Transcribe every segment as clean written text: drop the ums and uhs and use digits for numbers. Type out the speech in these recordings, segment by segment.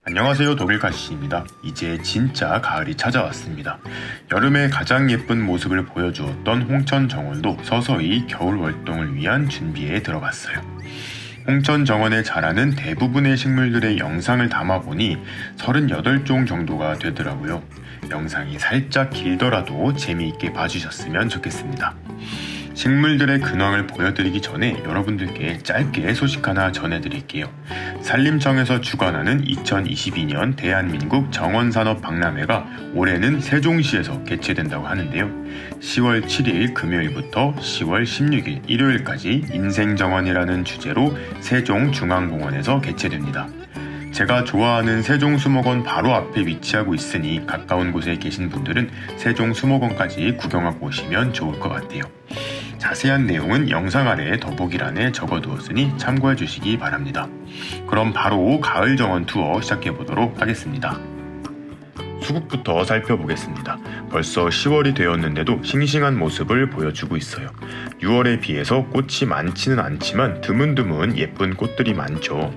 안녕하세요, 독일카시입니다. 이제 진짜 가을이 찾아왔습니다. 여름에 가장 예쁜 모습을 보여주었던 홍천 정원도 서서히 겨울 활동을 위한 준비에 들어갔어요. 홍천 정원에 자라는 대부분의 식물들의 영상을 담아보니 38종 정도가 되더라고요. 영상이 살짝 길더라도 재미있게 봐주셨으면 좋겠습니다. 식물들의 근황을 보여드리기 전에 여러분들께 짧게 소식 하나 전해드릴게요. 산림청에서 주관하는 2022년 대한민국 정원산업박람회가 올해는 세종시에서 개최된다고 하는데요. 10월 7일 금요일부터 10월 16일 일요일까지 인생정원이라는 주제로 세종중앙공원에서 개최됩니다. 제가 좋아하는 세종수목원 바로 앞에 위치하고 있으니 가까운 곳에 계신 분들은 세종수목원까지 구경하고 오시면 좋을 것 같아요. 자세한 내용은 영상 아래 더보기란에 적어두었으니 참고해 주시기 바랍니다. 그럼 바로 가을 정원 투어 시작해 보도록 하겠습니다. 수국부터 살펴보겠습니다. 벌써 10월이 되었는데도 싱싱한 모습을 보여주고 있어요. 6월에 비해서 꽃이 많지는 않지만 드문드문 예쁜 꽃들이 많죠.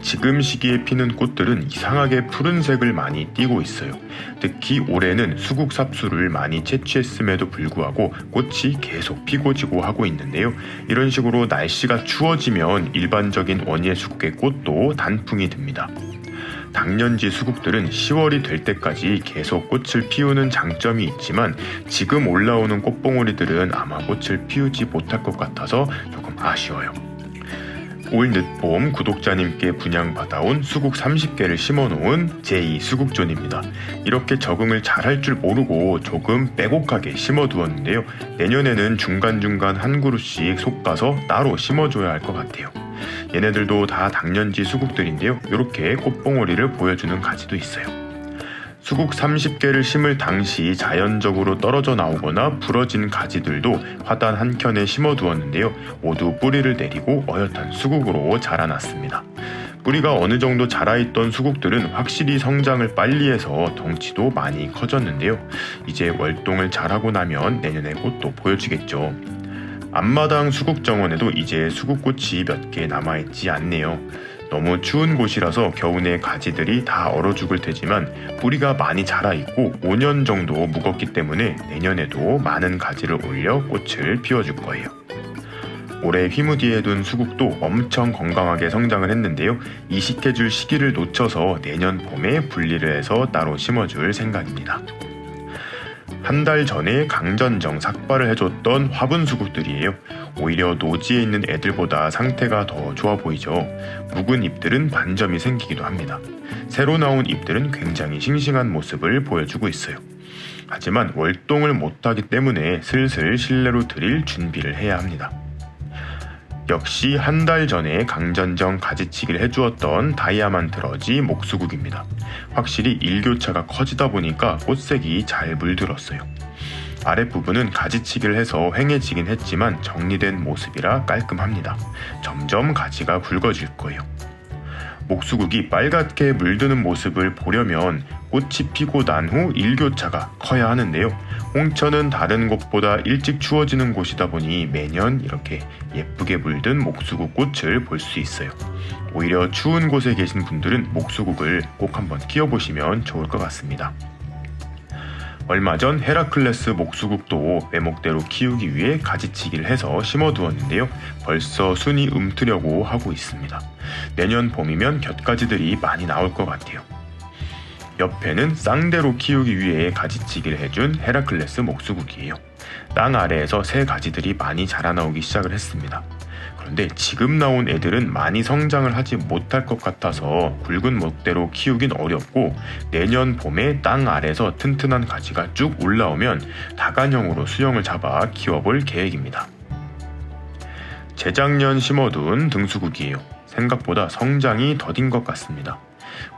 지금 시기에 피는 꽃들은 이상하게 푸른색을 많이 띠고 있어요. 특히 올해는 수국 삽수를 많이 채취했음에도 불구하고 꽃이 계속 피고 지고 하고 있는데요. 이런 식으로 날씨가 추워지면 일반적인 원예 수국의 꽃도 단풍이 듭니다. 당년지 수국들은 10월이 될 때까지 계속 꽃을 피우는 장점이 있지만 지금 올라오는 꽃봉오리들은 아마 꽃을 피우지 못할 것 같아서 조금 아쉬워요. 올 늦봄 구독자님께 분양받아온 수국 30개를 심어놓은 제2 수국존입니다. 이렇게 적응을 잘할 줄 모르고 조금 빼곡하게 심어두었는데요. 내년에는 중간중간 한 그루씩 솎아서 따로 심어줘야 할 것 같아요. 얘네들도 다 당년지 수국들인데요. 이렇게 꽃봉오리를 보여주는 가지도 있어요. 수국 30개를 심을 당시 자연적으로 떨어져 나오거나 부러진 가지들도 화단 한 켠에 심어두었는데요. 모두 뿌리를 내리고 어엿한 수국으로 자라났습니다. 뿌리가 어느 정도 자라있던 수국들은 확실히 성장을 빨리 해서 덩치도 많이 커졌는데요. 이제 월동을 잘하고 나면 내년에 꽃도 보여주겠죠. 앞마당 수국정원에도 이제 수국꽃이 몇 개 남아있지 않네요. 너무 추운 곳이라서 겨우내 가지들이 다 얼어 죽을 테지만 뿌리가 많이 자라있고 5년 정도 묵었기 때문에 내년에도 많은 가지를 올려 꽃을 피워줄 거예요. 올해 휘무디에 둔 수국도 엄청 건강하게 성장을 했는데요. 이식해줄 시기를 놓쳐서 내년 봄에 분리를 해서 따로 심어줄 생각입니다. 한 달 전에 강전정 삭발을 해줬던 화분 수국들이에요. 오히려 노지에 있는 애들보다 상태가 더 좋아 보이죠. 묵은 잎들은 반점이 생기기도 합니다. 새로 나온 잎들은 굉장히 싱싱한 모습을 보여주고 있어요. 하지만 월동을 못하기 때문에 슬슬 실내로 들일 준비를 해야 합니다. 역시 한 달 전에 강전정 가지치기를 해주었던 다이아만트러지 목수국입니다. 확실히 일교차가 커지다 보니까 꽃색이 잘 물들었어요. 아랫부분은 가지치기를 해서 휑해지긴 했지만 정리된 모습이라 깔끔합니다. 점점 가지가 굵어질 거예요. 목수국이 빨갛게 물드는 모습을 보려면 꽃이 피고 난 후 일교차가 커야 하는데요. 홍천은 다른 곳보다 일찍 추워지는 곳이다 보니 매년 이렇게 예쁘게 물든 목수국 꽃을 볼 수 있어요. 오히려 추운 곳에 계신 분들은 목수국을 꼭 한번 키워보시면 좋을 것 같습니다. 얼마 전 헤라클레스 목수국도 외목대로 키우기 위해 가지치기를 해서 심어두었는데요. 벌써 순이 움트려고 하고 있습니다. 내년 봄이면 곁가지들이 많이 나올 것 같아요. 옆에는 쌍대로 키우기 위해 가지치기를 해준 헤라클레스 목수국이에요. 땅 아래에서 새 가지들이 많이 자라나오기 시작을 했습니다. 그런데 지금 나온 애들은 많이 성장을 하지 못할 것 같아서 굵은 목대로 키우긴 어렵고 내년 봄에 땅 아래에서 튼튼한 가지가 쭉 올라오면 다간형으로 수영을 잡아 키워볼 계획입니다. 재작년 심어둔 등수국이에요. 생각보다 성장이 더딘 것 같습니다.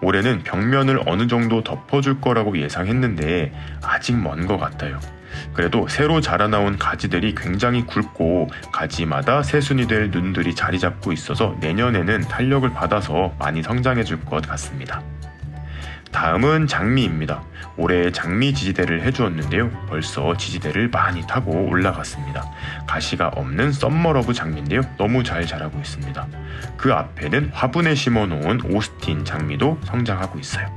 올해는 벽면을 어느 정도 덮어줄 거라고 예상했는데 아직 먼 것 같아요. 그래도 새로 자라나온 가지들이 굉장히 굵고 가지마다 새순이 될 눈들이 자리 잡고 있어서 내년에는 탄력을 받아서 많이 성장해 줄 것 같습니다. 다음은 장미입니다. 올해 장미 지지대를 해주었는데요. 벌써 지지대를 많이 타고 올라갔습니다. 가시가 없는 썸머러브 장미인데요. 너무 잘 자라고 있습니다. 그 앞에는 화분에 심어놓은 오스틴 장미도 성장하고 있어요.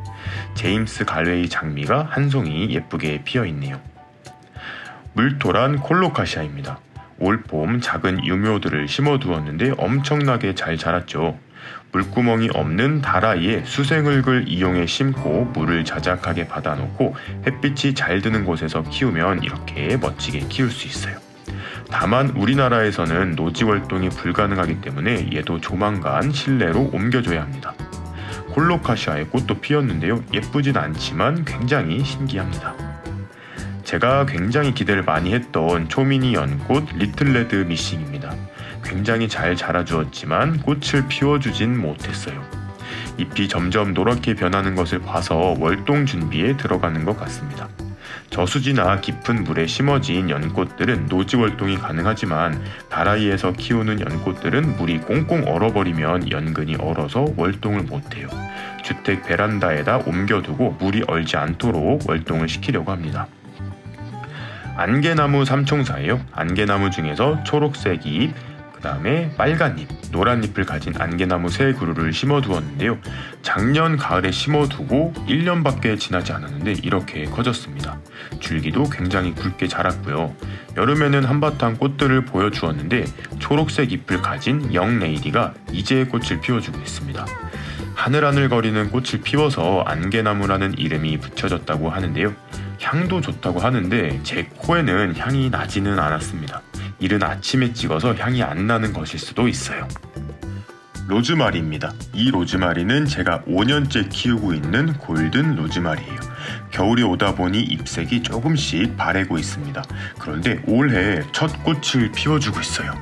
제임스 갈웨이 장미가 한 송이 예쁘게 피어있네요. 물토란 콜로카시아입니다. 올 봄 작은 유묘들을 심어두었는데 엄청나게 잘 자랐죠. 물구멍이 없는 다라이에 수생흙을 이용해 심고 물을 자작하게 받아놓고 햇빛이 잘 드는 곳에서 키우면 이렇게 멋지게 키울 수 있어요. 다만 우리나라에서는 노지 활동이 불가능하기 때문에 얘도 조만간 실내로 옮겨줘야 합니다. 콜로카시아의 꽃도 피었는데요. 예쁘진 않지만 굉장히 신기합니다. 제가 굉장히 기대를 많이 했던 초미니 연꽃 리틀레드 미싱입니다. 굉장히 잘 자라주었지만 꽃을 피워주진 못했어요. 잎이 점점 노랗게 변하는 것을 봐서 월동 준비에 들어가는 것 같습니다. 저수지나 깊은 물에 심어진 연꽃들은 노지 월동이 가능하지만 다라이에서 키우는 연꽃들은 물이 꽁꽁 얼어버리면 연근이 얼어서 월동을 못해요. 주택 베란다에다 옮겨두고 물이 얼지 않도록 월동을 시키려고 합니다. 안개나무 삼총사예요. 안개나무 중에서 초록색 잎, 그 다음에 빨간 잎, 노란 잎을 가진 안개나무 세 그루를 심어두었는데요. 작년 가을에 심어두고 1년밖에 지나지 않았는데 이렇게 커졌습니다. 줄기도 굉장히 굵게 자랐고요. 여름에는 한바탕 꽃들을 보여주었는데 초록색 잎을 가진 영레이디가 이제 꽃을 피워주고 있습니다. 하늘하늘거리는 꽃을 피워서 안개나무라는 이름이 붙여졌다고 하는데요. 향도 좋다고 하는데 제 코에는 향이 나지는 않았습니다. 이른 아침에 찍어서 향이 안 나는 것일 수도 있어요. 로즈마리입니다. 이 로즈마리는 제가 5년째 키우고 있는 골든 로즈마리예요. 겨울이 오다 보니 잎색이 조금씩 바래고 있습니다. 그런데 올해 첫 꽃을 피워주고 있어요.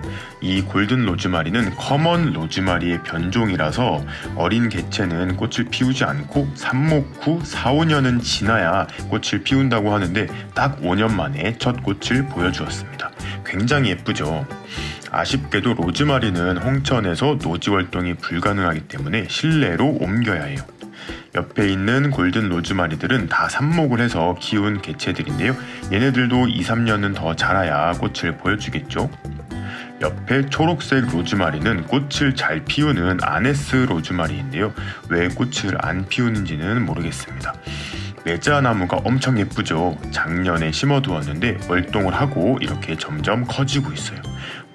이 골든 로즈마리는 커먼 로즈마리의 변종이라서 어린 개체는 꽃을 피우지 않고 삽목 후 4, 5년은 지나야 꽃을 피운다고 하는데 딱 5년 만에 첫 꽃을 보여주었습니다. 굉장히 예쁘죠? 아쉽게도 로즈마리는 홍천에서 노지 활동이 불가능하기 때문에 실내로 옮겨야 해요. 옆에 있는 골든 로즈마리들은 다 삽목을 해서 키운 개체들인데요. 얘네들도 2, 3년은 더 자라야 꽃을 보여주겠죠. 옆에 초록색 로즈마리는 꽃을 잘 피우는 아네스 로즈마리인데요. 왜 꽃을 안 피우는지는 모르겠습니다. 매자나무가 엄청 예쁘죠. 작년에 심어두었는데 월동을 하고 이렇게 점점 커지고 있어요.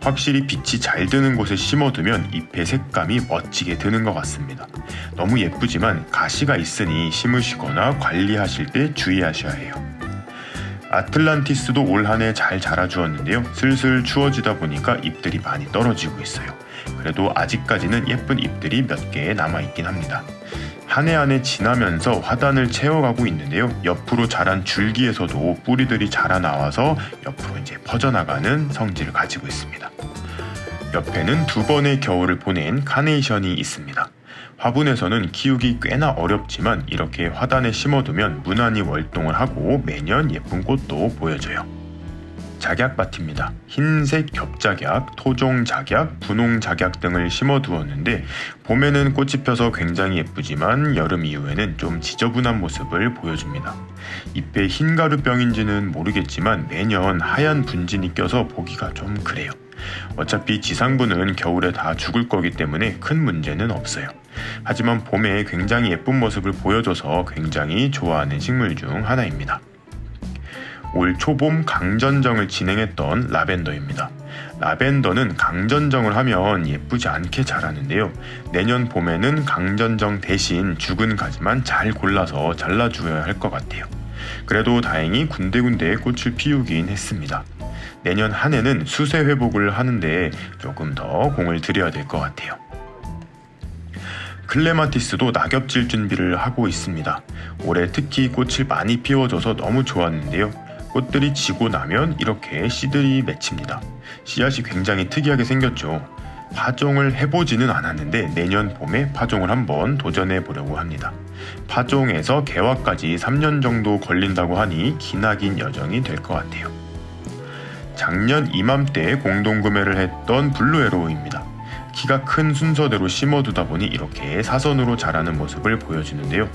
확실히 빛이 잘 드는 곳에 심어두면 잎의 색감이 멋지게 드는 것 같습니다. 너무 예쁘지만 가시가 있으니 심으시거나 관리하실 때 주의하셔야 해요. 아틀란티스도 올 한 해 잘 자라주었는데요. 슬슬 추워지다 보니까 잎들이 많이 떨어지고 있어요. 그래도 아직까지는 예쁜 잎들이 몇 개 남아있긴 합니다. 한 해 한 해 지나면서 화단을 채워가고 있는데요. 옆으로 자란 줄기에서도 뿌리들이 자라나와서 옆으로 이제 퍼져나가는 성질을 가지고 있습니다. 옆에는 2번의 겨울을 보낸 카네이션이 있습니다. 화분에서는 키우기 꽤나 어렵지만 이렇게 화단에 심어두면 무난히 월동을 하고 매년 예쁜 꽃도 보여줘요. 작약밭입니다. 흰색 겹작약, 토종작약, 분홍작약 등을 심어두었는데 봄에는 꽃이 펴서 굉장히 예쁘지만 여름 이후에는 좀 지저분한 모습을 보여줍니다. 잎에 흰가루병인지는 모르겠지만 매년 하얀 분진이 껴서 보기가 좀 그래요. 어차피 지상부는 겨울에 다 죽을 거기 때문에 큰 문제는 없어요. 하지만 봄에 굉장히 예쁜 모습을 보여줘서 굉장히 좋아하는 식물 중 하나입니다. 올 초봄 강전정을 진행했던 라벤더입니다. 라벤더는 강전정을 하면 예쁘지 않게 자라는데요. 내년 봄에는 강전정 대신 죽은 가지만 잘 골라서 잘라주어야 할 것 같아요. 그래도 다행히 군데군데 꽃을 피우긴 했습니다. 내년 한 해는 수세 회복을 하는데 조금 더 공을 들여야 될 것 같아요. 클레마티스도 낙엽질 준비를 하고 있습니다. 올해 특히 꽃을 많이 피워줘서 너무 좋았는데요. 꽃들이 지고 나면 이렇게 씨들이 맺힙니다. 씨앗이 굉장히 특이하게 생겼죠. 파종을 해보지는 않았는데 내년 봄에 파종을 한번 도전해 보려고 합니다. 파종에서 개화까지 3년 정도 걸린다고 하니 기나긴 여정이 될 것 같아요. 작년 이맘때 공동구매를 했던 블루에로우입니다. 키가 큰 순서대로 심어두다 보니 이렇게 사선으로 자라는 모습을 보여주는데요.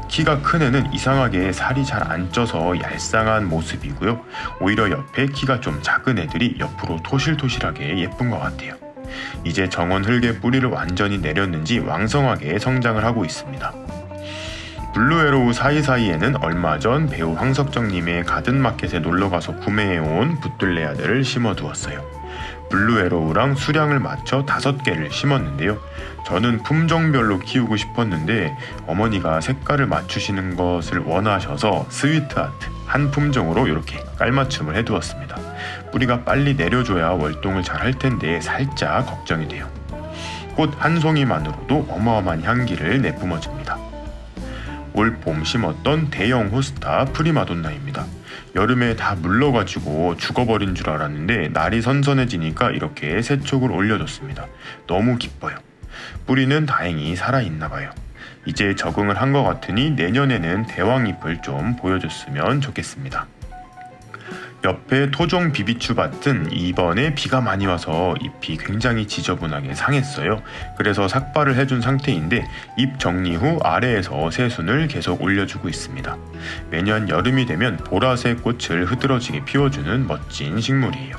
키가 큰 애는 이상하게 살이 잘 안 쪄서 얄쌍한 모습이고요. 오히려 옆에 키가 좀 작은 애들이 옆으로 토실토실하게 예쁜 것 같아요. 이제 정원 흙에 뿌리를 완전히 내렸는지 왕성하게 성장을 하고 있습니다. 블루에로우 사이사이에는 얼마 전 배우 황석정님의 가든마켓에 놀러가서 구매해온 붓들레아들을 심어두었어요. 블루에로우랑 수량을 맞춰 5개를 심었는데요. 저는 품종별로 키우고 싶었는데 어머니가 색깔을 맞추시는 것을 원하셔서 스위트하트 한 품종으로 이렇게 깔맞춤을 해두었습니다. 뿌리가 빨리 내려줘야 월동을 잘 할 텐데 살짝 걱정이 돼요. 꽃 한 송이만으로도 어마어마한 향기를 내뿜어줍니다. 올 봄 심었던 대형 호스타 프리마돈나입니다. 여름에 다 물러가지고 죽어버린 줄 알았는데 날이 선선해지니까 이렇게 새촉을 올려줬습니다. 너무 기뻐요. 뿌리는 다행히 살아있나봐요. 이제 적응을 한 것 같으니 내년에는 대왕잎을 좀 보여줬으면 좋겠습니다. 옆에 토종 비비추 밭은 이번에 비가 많이 와서 잎이 굉장히 지저분하게 상했어요. 그래서 삭발을 해준 상태인데 잎 정리 후 아래에서 새순을 계속 올려주고 있습니다. 매년 여름이 되면 보라색 꽃을 흐드러지게 피워주는 멋진 식물이에요.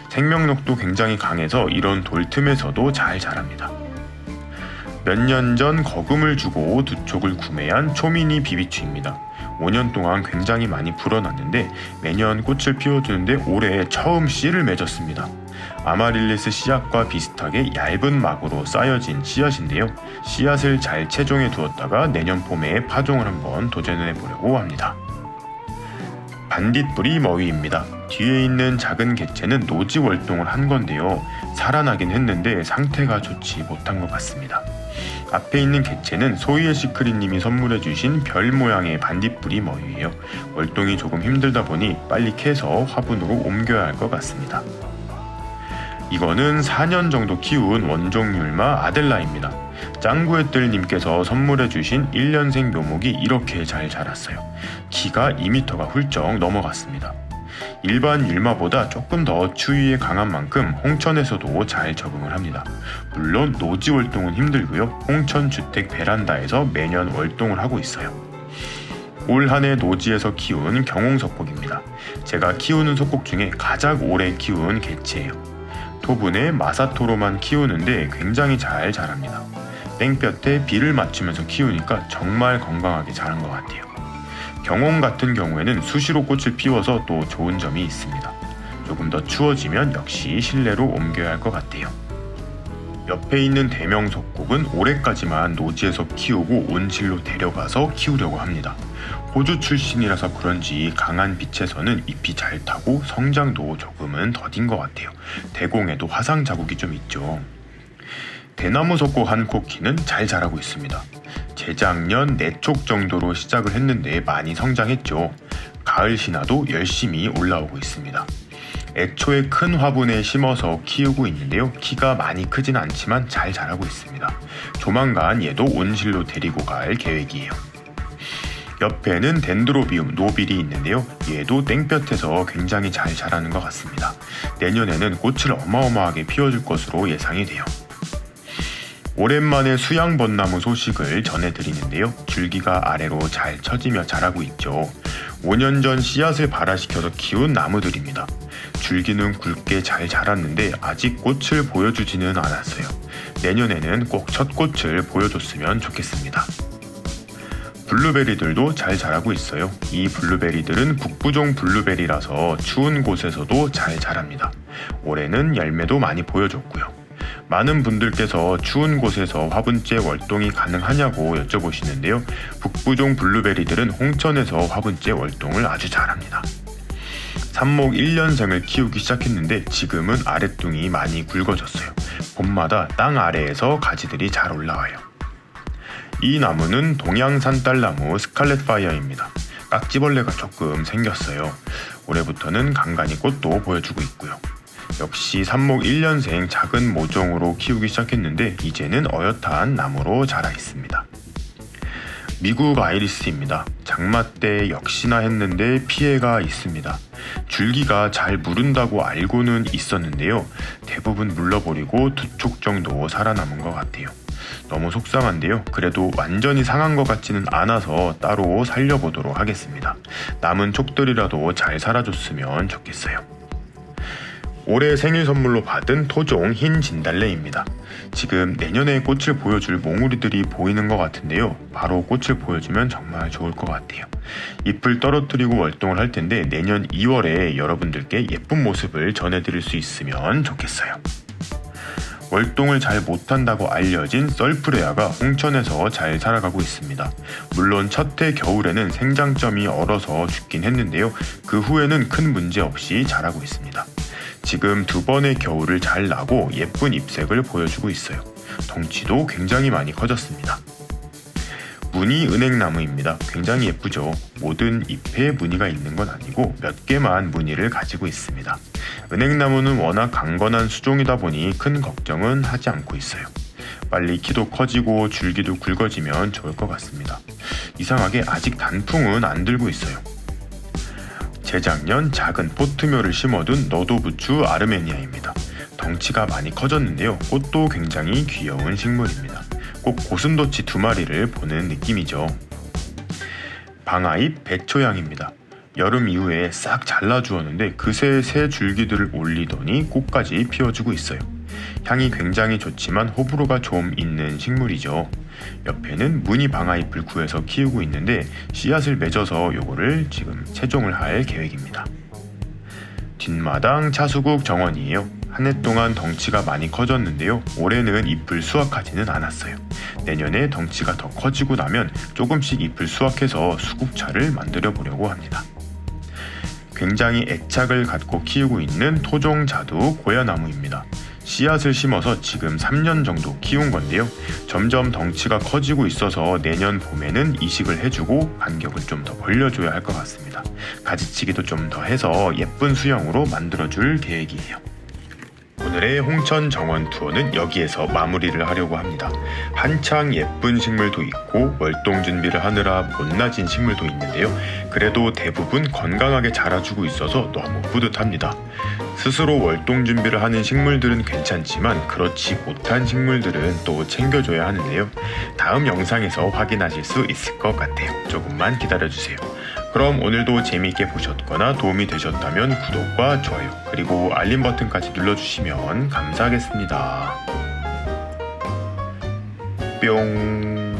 생명력도 굉장히 강해서 이런 돌 틈에서도 잘 자랍니다. 몇 년 전 거금을 주고 2촉을 구매한 초미니 비비추입니다. 5년 동안 굉장히 많이 불어났는데 매년 꽃을 피워주는데 올해 처음 씨를 맺었습니다. 아마릴리스 씨앗과 비슷하게 얇은 막으로 쌓여진 씨앗인데요. 씨앗을 잘 채종해 두었다가 내년 봄에 파종을 한번 도전해 보려고 합니다. 반딧불이 머위입니다. 뒤에 있는 작은 개체는 노지 월동을 한 건데요. 살아나긴 했는데 상태가 좋지 못한 것 같습니다. 앞에 있는 개체는 소이의 시크릿님이 선물해주신 별 모양의 반딧불이 머위예요. 월동이 조금 힘들다 보니 빨리 캐서 화분으로 옮겨야 할 것 같습니다. 이거는 4년 정도 키운 원종율마 아델라입니다. 짱구의뜰님께서 선물해주신 1년생 묘목이 이렇게 잘 자랐어요. 키가 2m가 훌쩍 넘어갔습니다. 일반 율마보다 조금 더 추위에 강한 만큼 홍천에서도 잘 적응을 합니다. 물론 노지 월동은 힘들고요. 홍천 주택 베란다에서 매년 월동을 하고 있어요. 올 한 해 노지에서 키운 경홍석곡입니다. 제가 키우는 석곡 중에 가장 오래 키운 개체예요. 토분에 마사토로만 키우는데 굉장히 잘 자랍니다. 땡볕에 비를 맞추면서 키우니까 정말 건강하게 자란 것 같아요. 경홍 같은 경우에는 수시로 꽃을 피워서 또 좋은 점이 있습니다. 조금 더 추워지면 역시 실내로 옮겨야 할 것 같아요. 옆에 있는 대명석곡은 올해까지만 노지에서 키우고 온실로 데려가서 키우려고 합니다. 호주 출신이라서 그런지 강한 빛에서는 잎이 잘 타고 성장도 조금은 더딘 것 같아요. 대공에도 화상 자국이 좀 있죠. 대나무 석곡 한 코키는 잘 자라고 있습니다. 재작년 4촉 정도로 시작을 했는데 많이 성장했죠. 가을 신화도 열심히 올라오고 있습니다. 애초에 큰 화분에 심어서 키우고 있는데요. 키가 많이 크진 않지만 잘 자라고 있습니다. 조만간 얘도 온실로 데리고 갈 계획이에요. 옆에는 덴드로비움 노빌이 있는데요. 얘도 땡볕에서 굉장히 잘 자라는 것 같습니다. 내년에는 꽃을 어마어마하게 피워줄 것으로 예상이 돼요. 오랜만에 수양벚나무 소식을 전해드리는데요. 줄기가 아래로 잘 처지며 자라고 있죠. 5년 전 씨앗을 발화시켜서 키운 나무들입니다. 줄기는 굵게 잘 자랐는데 아직 꽃을 보여주지는 않았어요. 내년에는 꼭 첫 꽃을 보여줬으면 좋겠습니다. 블루베리들도 잘 자라고 있어요. 이 블루베리들은 북부종 블루베리라서 추운 곳에서도 잘 자랍니다. 올해는 열매도 많이 보여줬고요. 많은 분들께서 추운 곳에서 화분째 월동이 가능하냐고 여쭤보시는데요. 북부종 블루베리들은 홍천에서 화분째 월동을 아주 잘합니다. 삽목 1년생을 키우기 시작했는데 지금은 아랫둥이 많이 굵어졌어요. 봄마다 땅 아래에서 가지들이 잘 올라와요. 이 나무는 동양산 딸나무 스칼렛 파이어입니다. 깍지벌레가 조금 생겼어요. 올해부터는 간간히 꽃도 보여주고 있고요. 역시 삽목 1년생 작은 모종으로 키우기 시작했는데 이제는 어엿한 나무로 자라 있습니다. 미국 아이리스입니다. 장마 때 역시나 했는데 피해가 있습니다. 줄기가 잘 무른다고 알고는 있었는데요. 대부분 물러버리고 2촉 정도 살아남은 것 같아요. 너무 속상한데요. 그래도 완전히 상한 것 같지는 않아서 따로 살려보도록 하겠습니다. 남은 촉들이라도 잘 살아줬으면 좋겠어요. 올해 생일 선물로 받은 토종 흰 진달래입니다. 지금 내년에 꽃을 보여줄 몽우리들이 보이는 것 같은데요. 바로 꽃을 보여주면 정말 좋을 것 같아요. 잎을 떨어뜨리고 월동을 할 텐데 내년 2월에 여러분들께 예쁜 모습을 전해드릴 수 있으면 좋겠어요. 월동을 잘 못한다고 알려진 썰프레아가 홍천에서 잘 살아가고 있습니다. 물론 첫 해 겨울에는 생장점이 얼어서 죽긴 했는데요. 그 후에는 큰 문제 없이 자라고 있습니다. 지금 2번의 겨울을 잘 나고 예쁜 잎색을 보여주고 있어요. 덩치도 굉장히 많이 커졌습니다. 무늬 은행나무입니다. 굉장히 예쁘죠. 모든 잎에 무늬가 있는 건 아니고 몇 개만 무늬를 가지고 있습니다. 은행나무는 워낙 강건한 수종이다 보니 큰 걱정은 하지 않고 있어요. 빨리 키도 커지고 줄기도 굵어지면 좋을 것 같습니다. 이상하게 아직 단풍은 안 들고 있어요. 재작년 작은 포트묘를 심어둔 너도부추 아르메니아입니다. 덩치가 많이 커졌는데요. 꽃도 굉장히 귀여운 식물입니다. 꼭 고슴도치 2마리를 보는 느낌이죠. 방아잎 배초향입니다. 여름 이후에 싹 잘라주었는데 그새 새 줄기들을 올리더니 꽃까지 피워주고 있어요. 향이 굉장히 좋지만 호불호가 좀 있는 식물이죠. 옆에는 무늬 방아잎을 구해서 키우고 있는데 씨앗을 맺어서 요거를 지금 채종을 할 계획입니다. 뒷마당 차수국 정원이에요. 한 해 동안 덩치가 많이 커졌는데요. 올해는 잎을 수확하지는 않았어요. 내년에 덩치가 더 커지고 나면 조금씩 잎을 수확해서 수국차를 만들어 보려고 합니다. 굉장히 애착을 갖고 키우고 있는 토종자두 고야나무입니다. 씨앗을 심어서 지금 3년 정도 키운 건데요. 점점 덩치가 커지고 있어서 내년 봄에는 이식을 해주고 간격을 좀 더 벌려줘야 할 것 같습니다. 가지치기도 좀 더 해서 예쁜 수영으로 만들어줄 계획이에요. 오늘의 홍천 정원 투어는 여기에서 마무리를 하려고 합니다. 한창 예쁜 식물도 있고 월동 준비를 하느라 못나진 식물도 있는데요. 그래도 대부분 건강하게 자라주고 있어서 너무 뿌듯합니다. 스스로 월동 준비를 하는 식물들은 괜찮지만 그렇지 못한 식물들은 또 챙겨줘야 하는데요. 다음 영상에서 확인하실 수 있을 것 같아요. 조금만 기다려주세요. 그럼 오늘도 재미있게 보셨거나 도움이 되셨다면 구독과 좋아요 그리고 알림 버튼까지 눌러주시면 감사하겠습니다. 뿅.